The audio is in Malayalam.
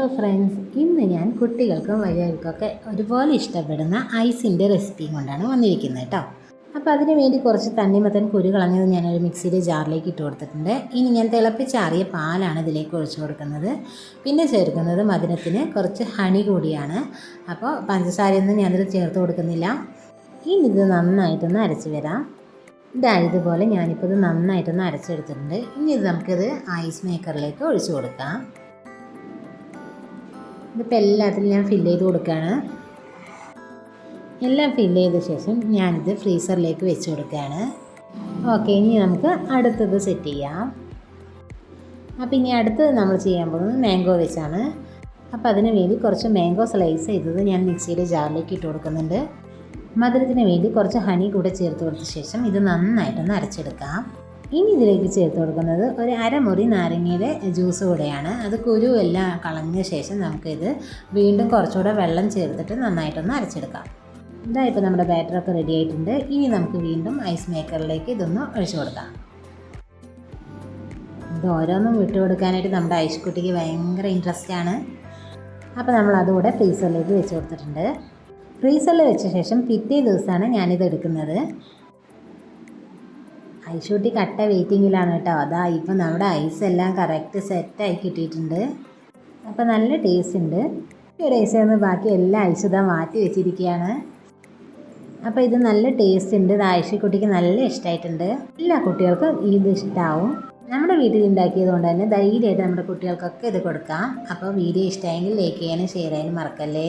ഹലോ ഫ്രണ്ട്സ്, ഇന്ന് ഞാൻ കുട്ടികൾക്കും വലിയവർക്കൊക്കെ ഒരുപോലെ ഇഷ്ടപ്പെടുന്ന ഐസിൻ്റെ റെസിപ്പിയും കൊണ്ടാണ് വന്നിരിക്കുന്നത് കേട്ടോ. അപ്പോൾ അതിന് വേണ്ടി കുറച്ച് തണ്ണിമത്തൻ കുരു കളഞ്ഞത് ഞാനൊരു മിക്സിയുടെ ജാറിലേക്ക് ഇട്ട് കൊടുത്തിട്ടുണ്ട്. ഇനി ഞാൻ തിളപ്പിച്ചാറിയ പാലാണ് ഇതിലേക്ക് ഒഴിച്ചു കൊടുക്കുന്നത്. പിന്നെ ചേർക്കുന്നത് മധുരത്തിന് കുറച്ച് ഹണി കൂടിയാണ്. അപ്പോൾ പഞ്ചസാരയൊന്നും ഞാനത് ചേർത്ത് കൊടുക്കുന്നില്ല. ഇനി ഇത് നന്നായിട്ടൊന്ന് അരച്ച് വരാം. ഇതുപോലെ ഞാനിപ്പോൾ ഇത് നന്നായിട്ടൊന്ന് അരച്ചെടുത്തിട്ടുണ്ട്. ഇനി ഇത് നമുക്കിത് ഐസ് മേക്കറിലേക്ക് ഒഴിച്ചു കൊടുക്കാം. ഇതിപ്പോൾ എല്ലാത്തിലും ഞാൻ ഫില്ല് ചെയ്ത് കൊടുക്കുകയാണ്. എല്ലാം ഫില്ല് ചെയ്ത ശേഷം ഞാനിത് ഫ്രീസറിലേക്ക് വെച്ച് കൊടുക്കുകയാണ്. ഓക്കെ, ഇനി നമുക്ക് അടുത്തത് സെറ്റ് ചെയ്യാം. അപ്പോൾ ഇനി അടുത്തത് നമ്മൾ ചെയ്യാൻ പോകുന്നത് മാംഗോ വെച്ചാണ്. അപ്പോൾ അതിന് വേണ്ടി കുറച്ച് മാംഗോ സ്ലൈസ് ചെയ്തത് ഞാൻ മിക്സിയുടെ ജാറിലേക്ക് ഇട്ട് കൊടുക്കുന്നുണ്ട്. മധുരത്തിന് വേണ്ടി കുറച്ച് ഹണി കൂടെ ചേർത്ത് കൊടുത്ത ശേഷം ഇത് നന്നായിട്ടൊന്ന് അരച്ചെടുക്കാം. ഇനി ഇതിലേക്ക് ചേർത്ത് കൊടുക്കുന്നത് ഒരു അരമുറി നാരങ്ങയുടെ ജ്യൂസ് കൂടെയാണ്. അത് കുരു എല്ലാം കളഞ്ഞ ശേഷം നമുക്കിത് വീണ്ടും കുറച്ചുകൂടെ വെള്ളം ചേർത്തിട്ട് നന്നായിട്ടൊന്ന് അരച്ചെടുക്കാം. ഇപ്പോൾ നമ്മുടെ ബാറ്ററൊക്കെ റെഡി ആയിട്ടുണ്ട്. ഇനി നമുക്ക് വീണ്ടും ഐസ് മേക്കറിലേക്ക് ഇതൊന്ന് ഒഴിച്ചു കൊടുക്കാം. ഇത് ഓരോന്നും വിട്ടു കൊടുക്കാനായിട്ട് നമ്മുടെ ഐസ്കുട്ടിക്ക് ഭയങ്കര ഇൻട്രസ്റ്റ് ആണ്. അപ്പോൾ നമ്മൾ അതുകൂടെ ഫ്രീസറിലേക്ക് വെച്ച് കൊടുത്തിട്ടുണ്ട്. ഫ്രീസറിൽ വെച്ച ശേഷം പിറ്റേ ദിവസമാണ് ഞാനിത് എടുക്കുന്നത്. ഐസ്കുട്ടി കട്ട വെയിറ്റിങ്ങിലാണ് കേട്ടോ. ഇപ്പം നമ്മുടെ ഐസ് എല്ലാം കറക്റ്റ് സെറ്റായി കിട്ടിയിട്ടുണ്ട്. അപ്പോൾ നല്ല ടേസ്റ്റ് ഉണ്ട്. ഒരു ഐസ് നിന്ന് ബാക്കി എല്ലാ ഐസും ഇതാ മാറ്റി വെച്ചിരിക്കുകയാണ്. അപ്പോൾ ഇത് നല്ല ടേസ്റ്റ് ഉണ്ട്. ഇത് ഐസ്കുട്ടിക്ക് നല്ല ഇഷ്ടമായിട്ടുണ്ട്. എല്ലാ കുട്ടികൾക്കും ഇത് ഇഷ്ടമാവും. നമ്മുടെ വീട്ടിൽ ഉണ്ടാക്കിയത് കൊണ്ട് തന്നെ ധൈര്യമായിട്ട് നമ്മുടെ കുട്ടികൾക്കൊക്കെ ഇത് കൊടുക്കാം. അപ്പോൾ വീഡിയോ ഇഷ്ടമായെങ്കിൽ ലൈക്ക് ചെയ്യാനും ഷെയർ ചെയ്യാനും മറക്കല്ലേ.